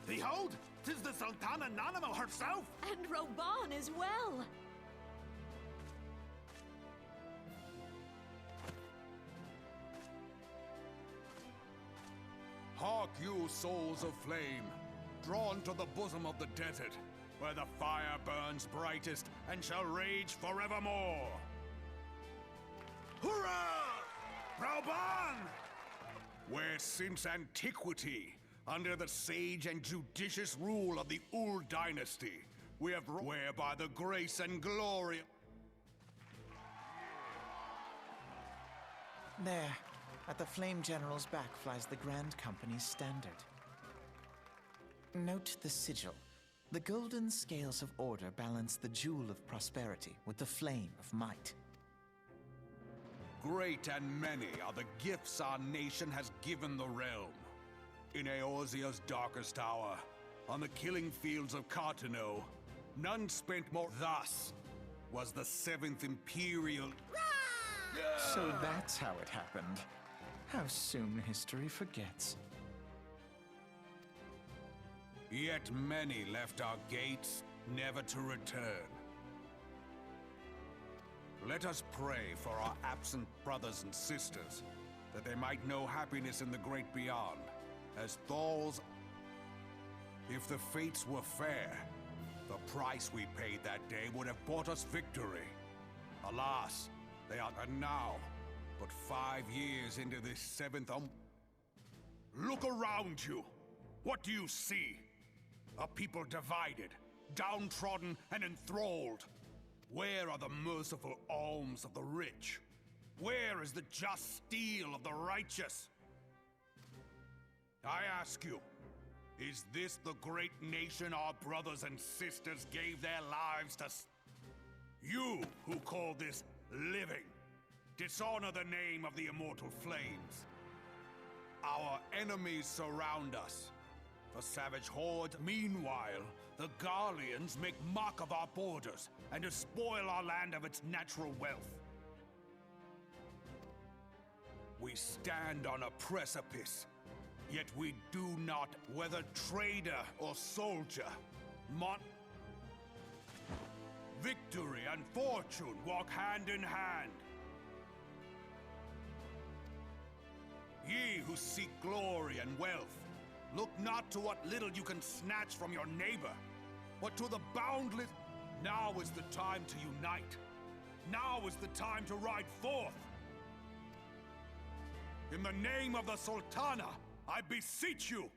Behold, 'tis the Sultana Nanamo herself! And Roban as well! Hark you, souls of flame, drawn to the bosom of the desert, where the fire burns brightest and shall rage forevermore. Hurrah! Rauban! Where since antiquity, under the sage and judicious rule of the Ul dynasty, we have where by the grace and glory... There, at the Flame General's back flies the Grand Company's standard. Note the sigil. The golden scales of order balance the jewel of prosperity with the flame of might. Great and many are the gifts our nation has given the realm. In Eorzea's darkest hour, on the killing fields of Cartano, none spent more. Thus was the 7th Imperial... So that's how it happened. How soon history forgets. Yet many left our gates, never to return. Let us pray for our absent brothers and sisters, that they might know happiness in the great beyond, as Thal's... If the fates were fair, the price we paid that day would have bought us victory. Alas, they are... And now, but 5 years into this 7th Look around you! What do you see? A people divided, downtrodden and enthralled. Where are the merciful alms of the rich? Where is the just steel of the righteous? I ask you, is this the great nation our brothers and sisters gave their lives to? You who call this living, dishonor the name of the immortal flames. Our enemies surround us. The savage horde, meanwhile, the Garleans make mock of our borders and despoil our land of its natural wealth. We stand on a precipice, yet we do not, whether trader or soldier, victory and fortune walk hand in hand. Ye who seek glory and wealth, look not to what little you can snatch from your neighbor, but to the boundless... Now is the time to unite. Now is the time to ride forth. In the name of the Sultana, I beseech you!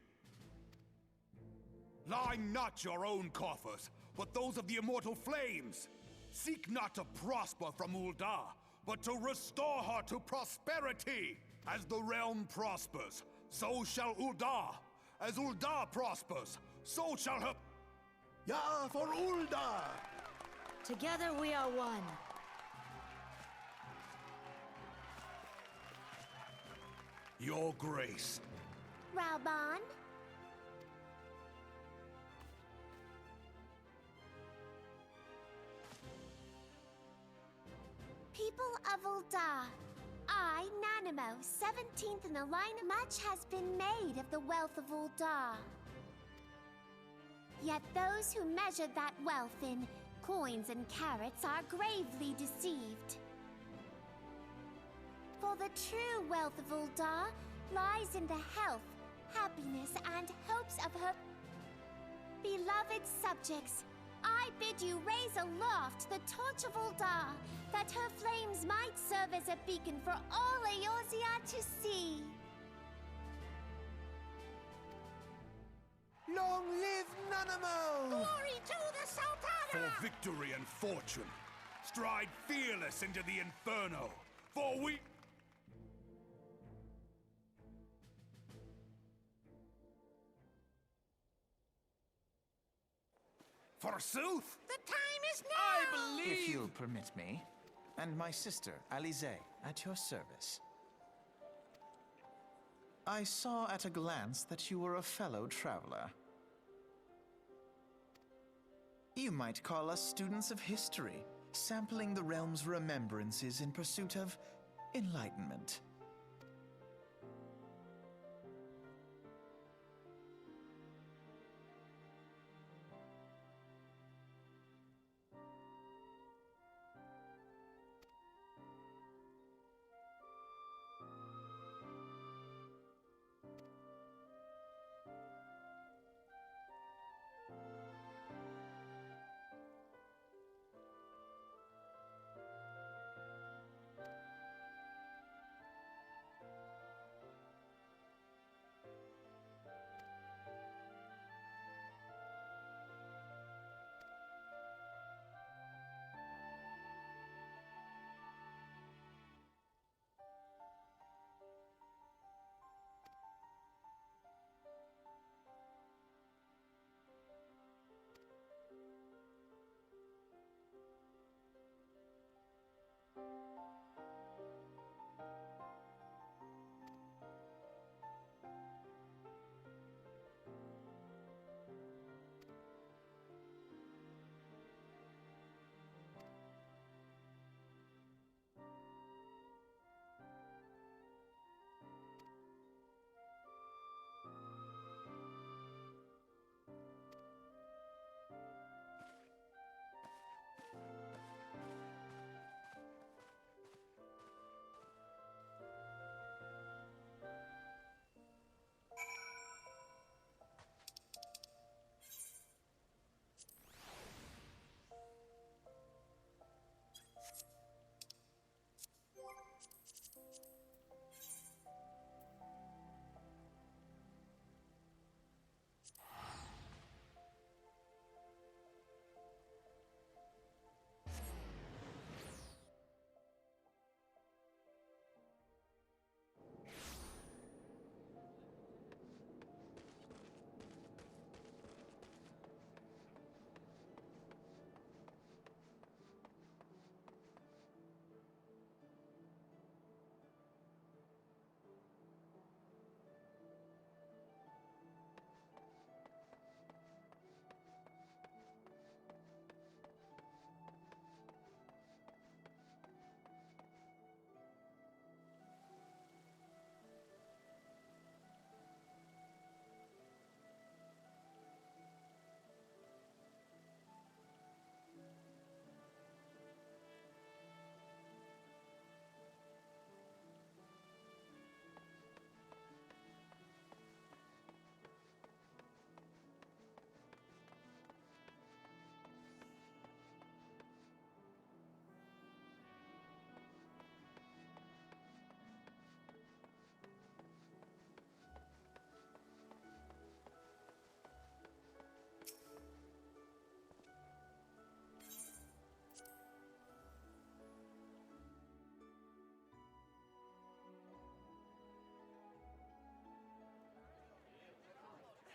Line not your own coffers, but those of the immortal flames. Seek not to prosper from Ul'dah, but to restore her to prosperity. As the realm prospers, so shall Ul'dah. As Ul'dah prospers, so shall her... Ya for Ul'dah! Together we are one. Your Grace. Rauban? People of Ul'dah, I, Nanamo, 17th in the line, much has been made of the wealth of Ul'dah. Yet those who measure that wealth in coins and carats are gravely deceived. For the true wealth of Ul'dah lies in the health, happiness, and hopes of her beloved subjects. I bid you raise aloft the torch of Ul'dah, that her flames might serve as a beacon for all Eorzea to see. Long live Nanamo! Glory to the Sultana! For victory and fortune, stride fearless into the inferno, for we... Forsooth! The time is now! I believe... If you'll permit me, and my sister, Alize, at your service. I saw at a glance that you were a fellow traveler. You might call us students of history, sampling the realm's remembrances in pursuit of enlightenment.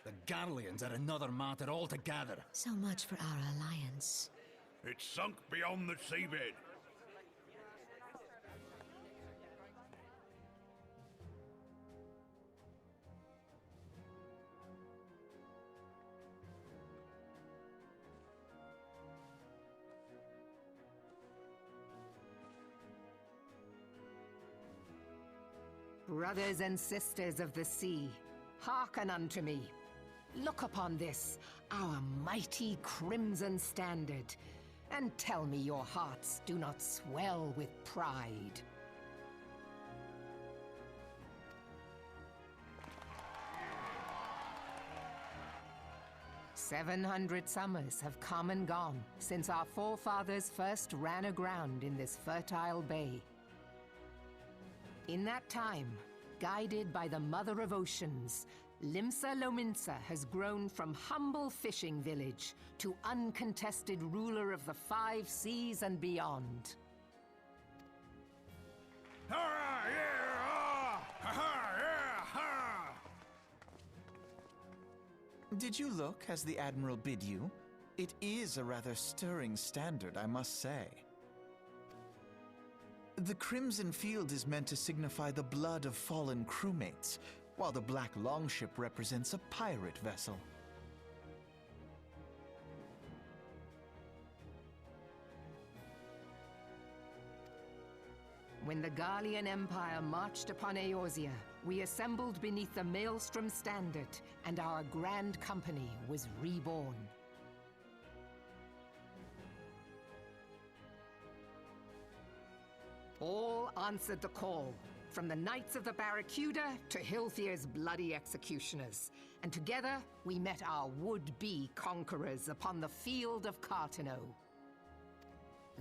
The Garleans are another matter altogether. So much for our alliance. It's sunk beyond the seabed. Brothers and sisters of the sea, hearken unto me. Look upon this, our mighty crimson standard, and tell me your hearts do not swell with pride. "700 summers have come and gone since our forefathers first ran aground in this fertile bay. In that time, guided by the Mother of Oceans, Limsa Lominsa has grown from humble fishing village to uncontested ruler of the 5 seas and beyond. Did you look as the Admiral bid you? It is a rather stirring standard, I must say. The crimson field is meant to signify the blood of fallen crewmates, while the black longship represents a pirate vessel. When the Garlean Empire marched upon Eorzea, we assembled beneath the Maelstrom standard, and our grand company was reborn. All answered the call, from the Knights of the Barracuda to Hilthier's bloody executioners, and together we met our would-be conquerors upon the field of Cartano.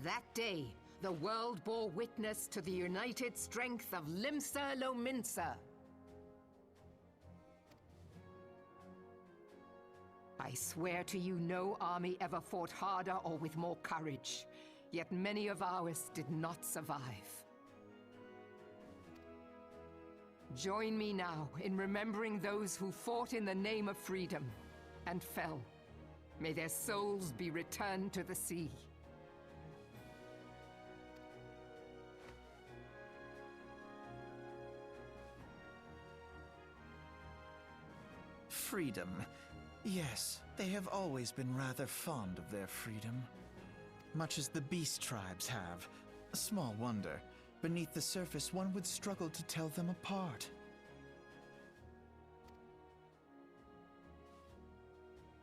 That day, the world bore witness to the united strength of Limsa Lominsa. I swear to you, no army ever fought harder or with more courage. Yet many of ours did not survive. Join me now in remembering those who fought in the name of freedom and fell. May their souls be returned to the sea. Freedom. Yes, they have always been rather fond of their freedom. Much as the beast tribes have. Small wonder. Beneath the surface, one would struggle to tell them apart.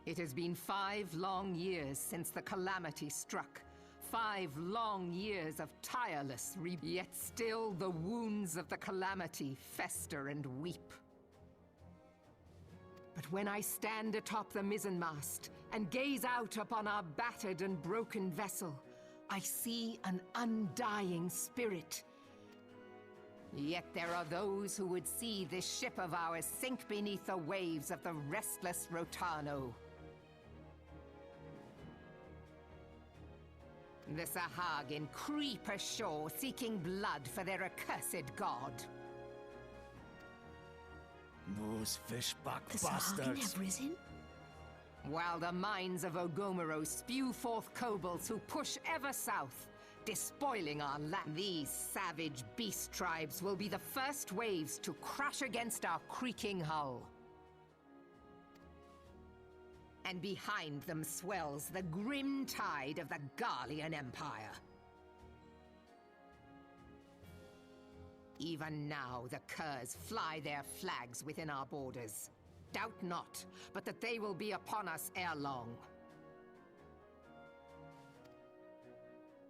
It has been 5 long years since the calamity struck. 5 long years of tireless yet still the wounds of the calamity fester and weep. But when I stand atop the mizzenmast and gaze out upon our battered and broken vessel, I see an undying spirit. Yet there are those who would see this ship of ours sink beneath the waves of the restless Rotano. The Sahagin creep ashore seeking blood for their accursed god. Those fishback The Sahagin bastards. have risen? While the mines of Ogomero spew forth kobolds who push ever south, despoiling our land, these savage beast tribes will be the first waves to crash against our creaking hull. And behind them swells the grim tide of the Garlean Empire. Even now, the curs fly their flags within our borders. Doubt not, but that they will be upon us ere long.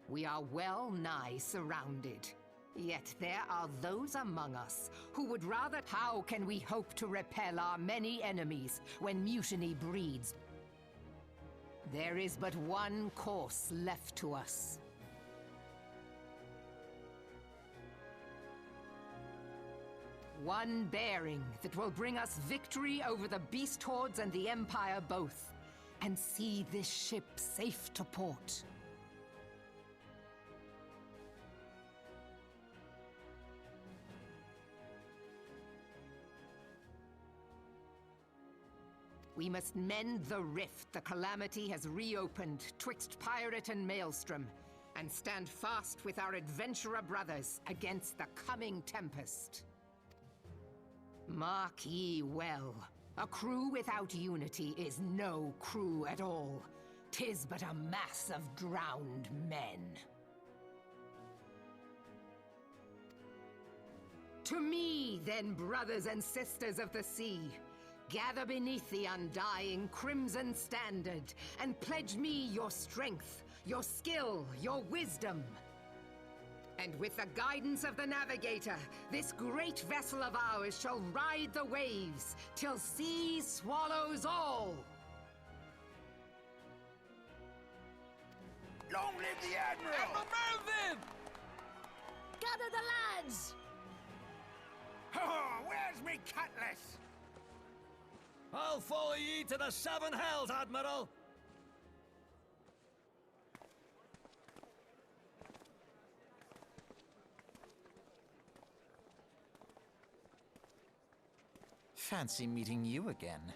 We are well nigh surrounded. Yet there are those among us who would rather... How can we hope to repel our many enemies when mutiny breeds? There is but one course left to us. One bearing that will bring us victory over the beast hordes and the Empire both, and see this ship safe to port. We must mend the rift the calamity has reopened twixt pirate and maelstrom, and stand fast with our adventurer brothers against the coming tempest. Mark ye well, a crew without unity is no crew at all. 'Tis but a mass of drowned men. To me, then, brothers and sisters of the sea, gather beneath the undying crimson standard, and pledge me your strength, your skill, your wisdom. And with the guidance of the navigator, this great vessel of ours shall ride the waves, till sea swallows all! Long live the Admiral! Admiral Melvin! Gather the lads! Oh, where's me cutlass? I'll follow ye to the seven hells, Admiral! Fancy meeting you again.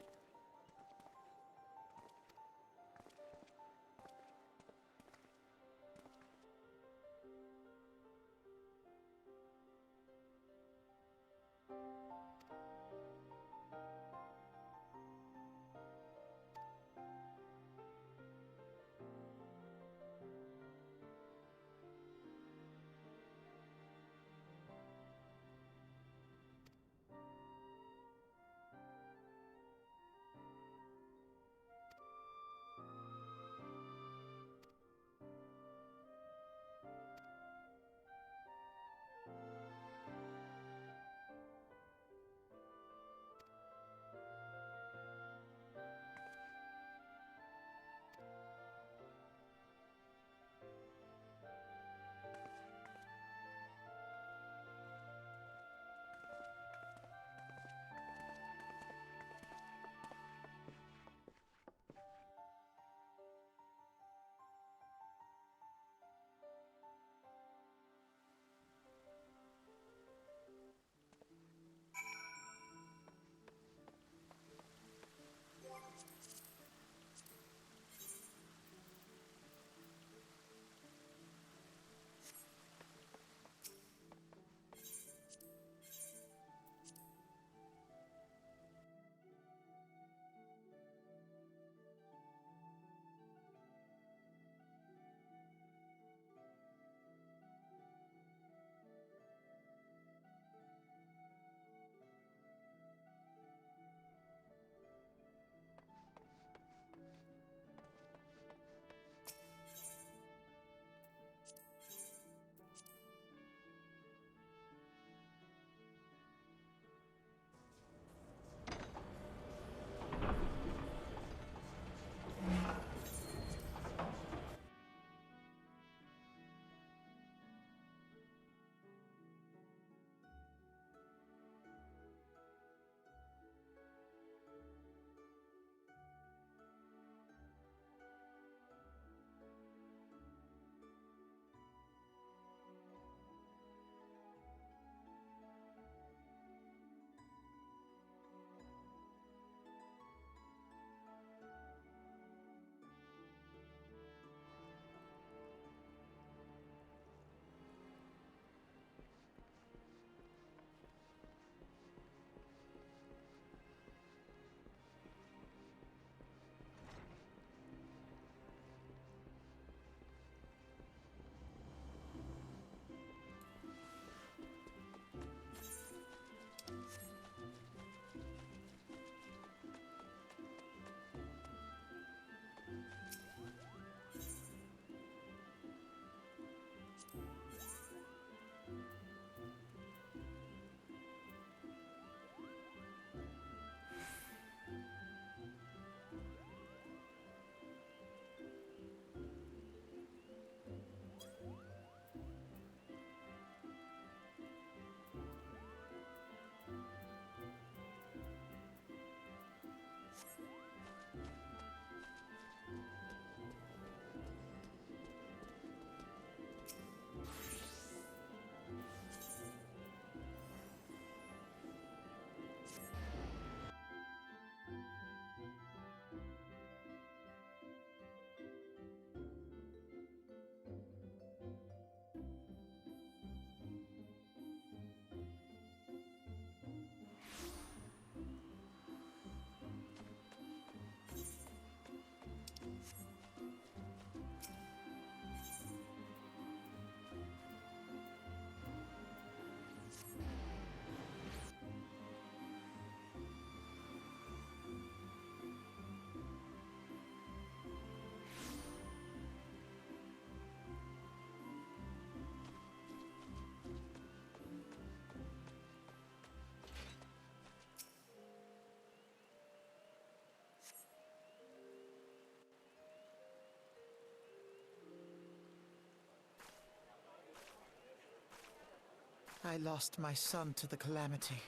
I lost my son to the calamity.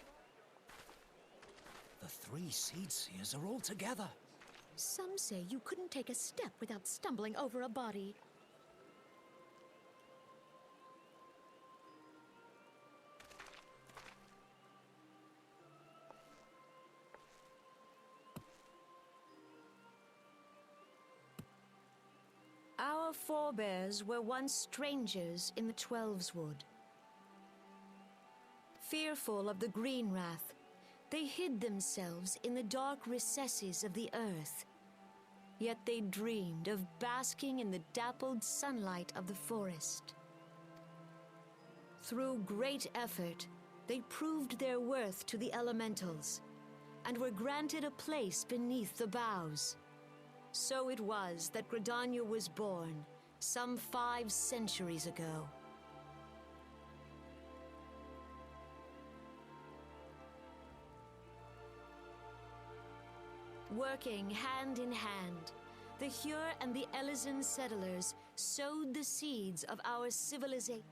The three Seed Seers are all together. Some say you couldn't take a step without stumbling over a body. Our forebears were once strangers in the XIV's Wood. Fearful of the Green Wrath, they hid themselves in the dark recesses of the earth. Yet they dreamed of basking in the dappled sunlight of the forest. Through great effort, they proved their worth to the elementals, and were granted a place beneath the boughs. So it was that Gridania was born, some 5 centuries ago. Working hand in hand, the Hyur and the Elysian settlers sowed the seeds of our civilization.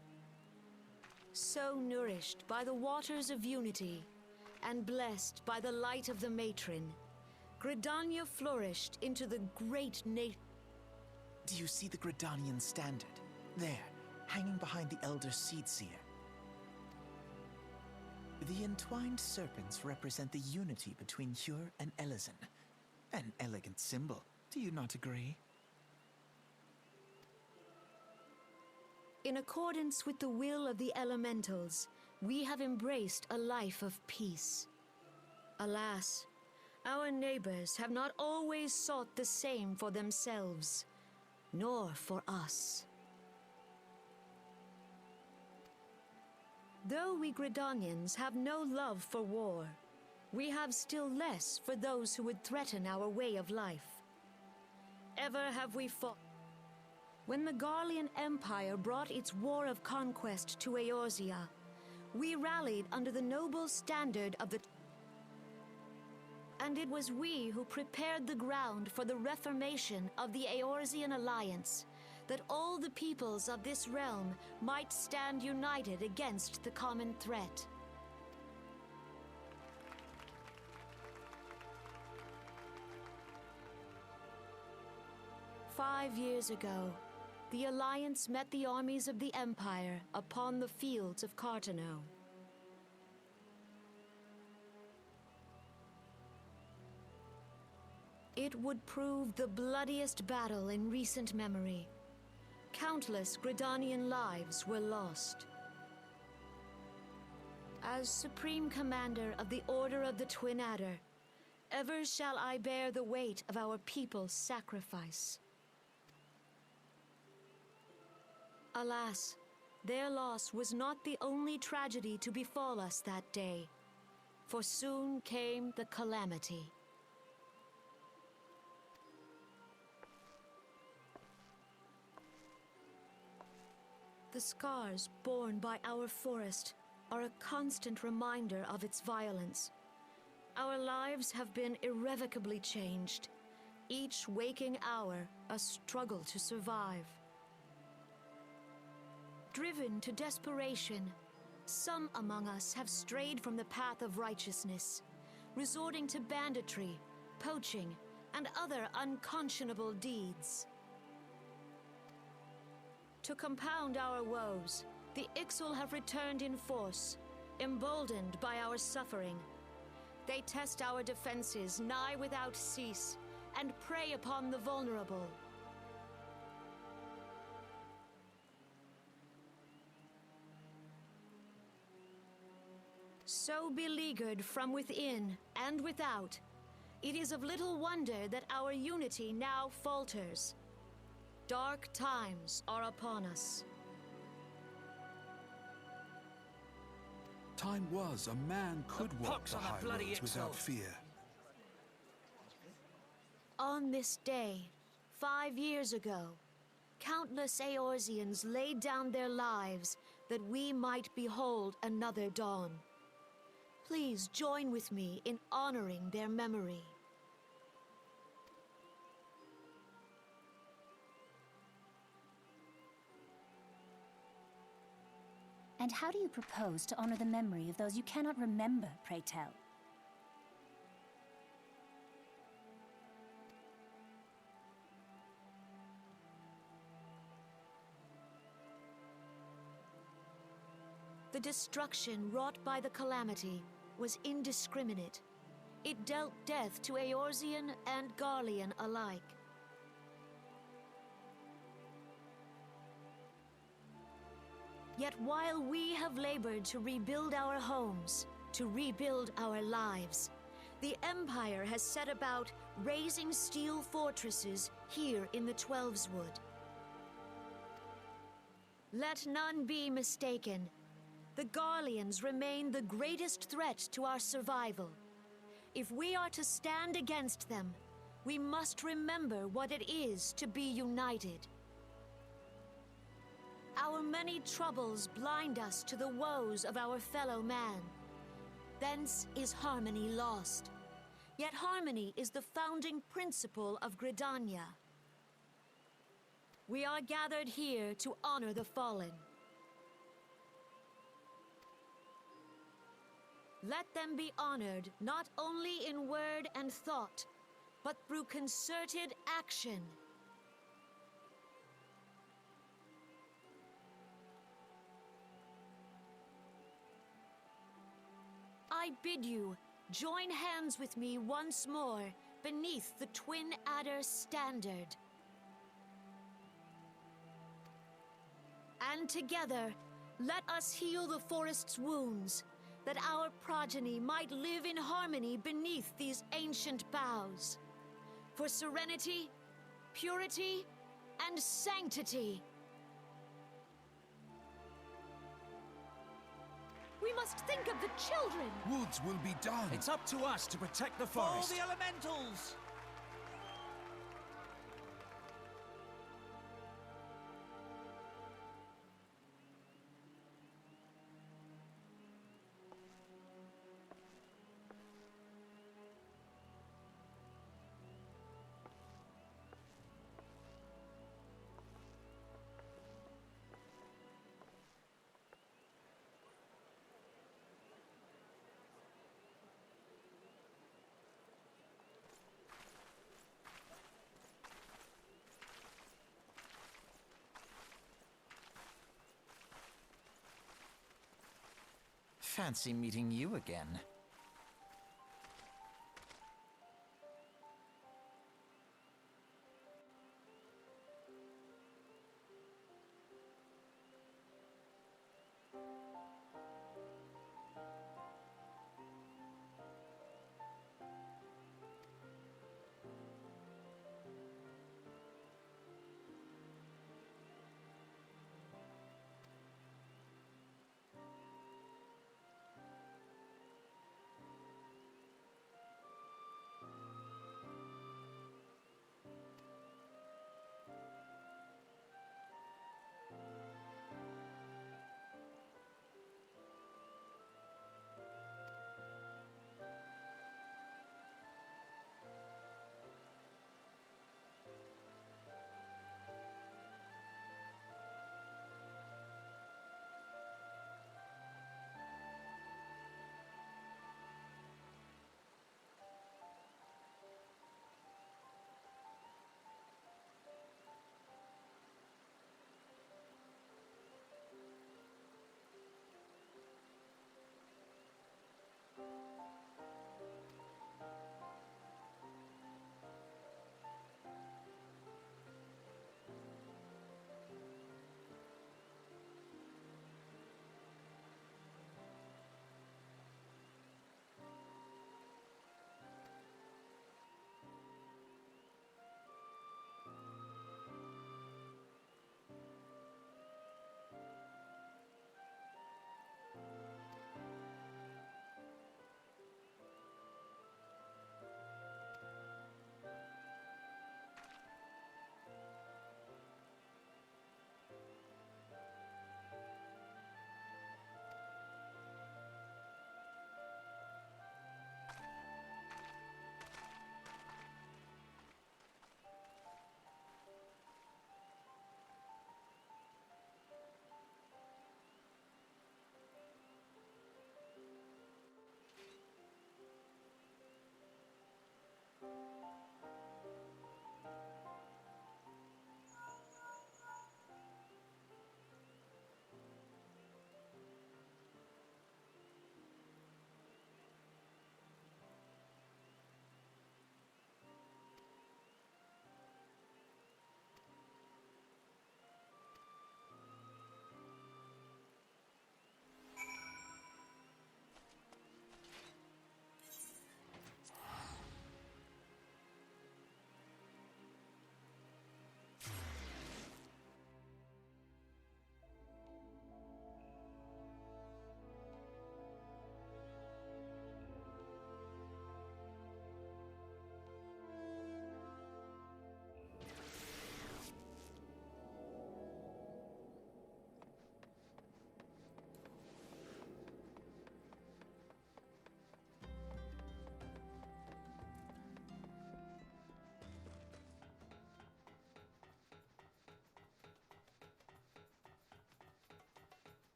So nourished by the waters of unity, and blessed by the light of the matron, Gridania flourished into the great nation. Do you see the Gridanian standard? There, hanging behind the Elder Seed Seer. The entwined serpents represent the unity between Hyur and Elysian. An elegant symbol, do you not agree? In accordance with the will of the elementals, we have embraced a life of peace. Alas, our neighbors have not always sought the same for themselves, nor for us. Though we Gridanians have no love for war, we have still less for those who would threaten our way of life. Ever have we fought. When the Garlean Empire brought its war of conquest to Eorzea, we rallied under the noble standard of the... And it was we who prepared the ground for the reformation of the Eorzean Alliance, that all the peoples of this realm might stand united against the common threat. "5 years ago, the Alliance met the armies of the Empire upon the fields of Cartano. It would prove the bloodiest battle in recent memory. Countless Gridanian lives were lost. As Supreme Commander of the Order of the Twin Adder, ever shall I bear the weight of our people's sacrifice. Alas, their loss was not the only tragedy to befall us that day, for soon came the calamity. The scars borne by our forest are a constant reminder of its violence. Our lives have been irrevocably changed, each waking hour a struggle to survive. Driven to desperation, some among us have strayed from the path of righteousness, resorting to banditry, poaching, and other unconscionable deeds. To compound our woes, the Ixal have returned in force, emboldened by our suffering. They test our defenses nigh without cease, and prey upon the vulnerable. So beleaguered from within and without, it is of little wonder that our unity now falters. Dark times are upon us. Time was a man could walk pox the on that high bloody roads without Ixal. fear. On this day, 5 years ago, countless Eorzeans laid down their lives that we might behold another dawn. Please join with me in honoring their memory. And how do you propose to honor the memory of those you cannot remember, pray tell? The destruction wrought by the calamity was indiscriminate. It dealt death to Eorzean and Garlean alike. Yet while we have labored to rebuild our homes, to rebuild our lives, the Empire has set about raising steel fortresses here in the Twelveswood. Let none be mistaken. The Garleans remain the greatest threat to our survival. If we are to stand against them, we must remember what it is to be united. Our many troubles blind us to the woes of our fellow man. Thence is harmony lost. Yet harmony is the founding principle of Gridania. We are gathered here to honor the fallen. Let them be honored not only in word and thought, but through concerted action. I bid you join hands with me once more beneath the Twin Adder standard. And together, let us heal the forest's wounds, that our progeny might live in harmony beneath these ancient boughs. For serenity, purity, and sanctity. We must think of the children! Woods will be done. It's up to us to protect the For forest. the elementals! Fancy meeting you again.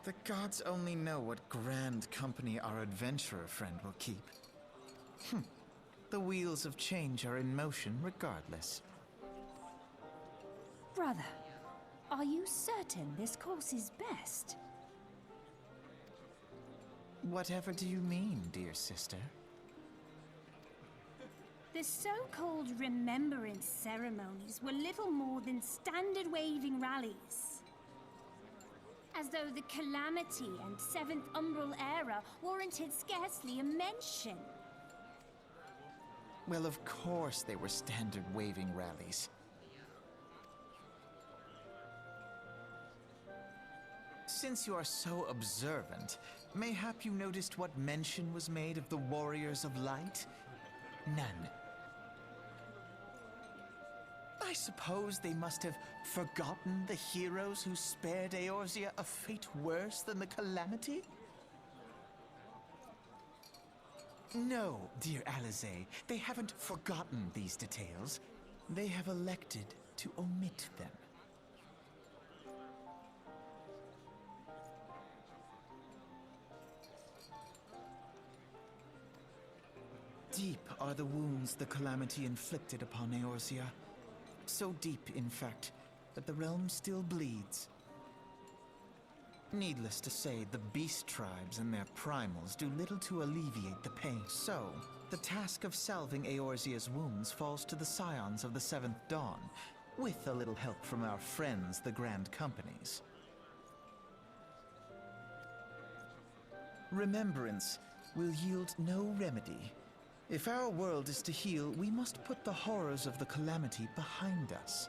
The gods only know what grand company our adventurer friend will keep. The wheels of change are in motion regardless. Brother, are you certain this course is best? Whatever do you mean, dear sister? The so-called remembrance ceremonies were little more than standard waving rallies. As though the Calamity and Seventh Umbral era warranted scarcely a mention. Well, of course they were standard waving rallies. Since you are so observant, mayhap you noticed what mention was made of the Warriors of Light? None. I suppose they must have forgotten the heroes who spared Eorzea a fate worse than the Calamity? No, dear Alizé, they haven't forgotten these details. They have elected to omit them. Deep are the wounds the Calamity inflicted upon Eorzea. So deep, in fact, that the realm still bleeds. Needless to say, the beast tribes and their primals do little to alleviate the pain. So, the task of salving Eorzea's wounds falls to the scions of the Seventh Dawn, with a little help from our friends, the Grand Companies. Remembrance will yield no remedy. If our world is to heal, we must put the horrors of the Calamity behind us.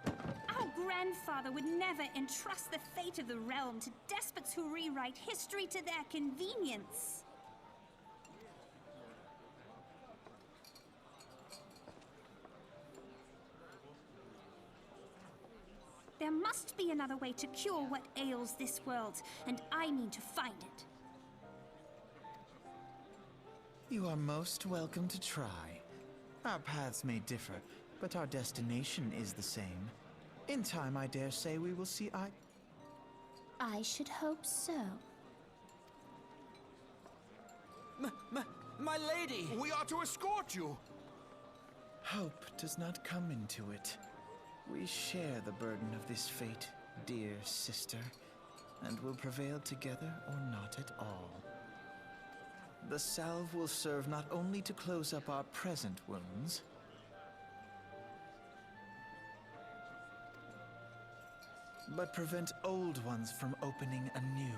Our grandfather would never entrust the fate of the realm to despots who rewrite history to their convenience. There must be another way to cure what ails this world, and I mean to find it. You are most welcome to try. Our paths may differ, but our destination is the same. In time, I dare say we will see eye. I should hope so. My lady! We are to escort you! Hope does not come into it. We share the burden of this fate, dear sister, and will prevail together or not at all. The salve will serve not only to close up our present wounds, but prevent old ones from opening anew.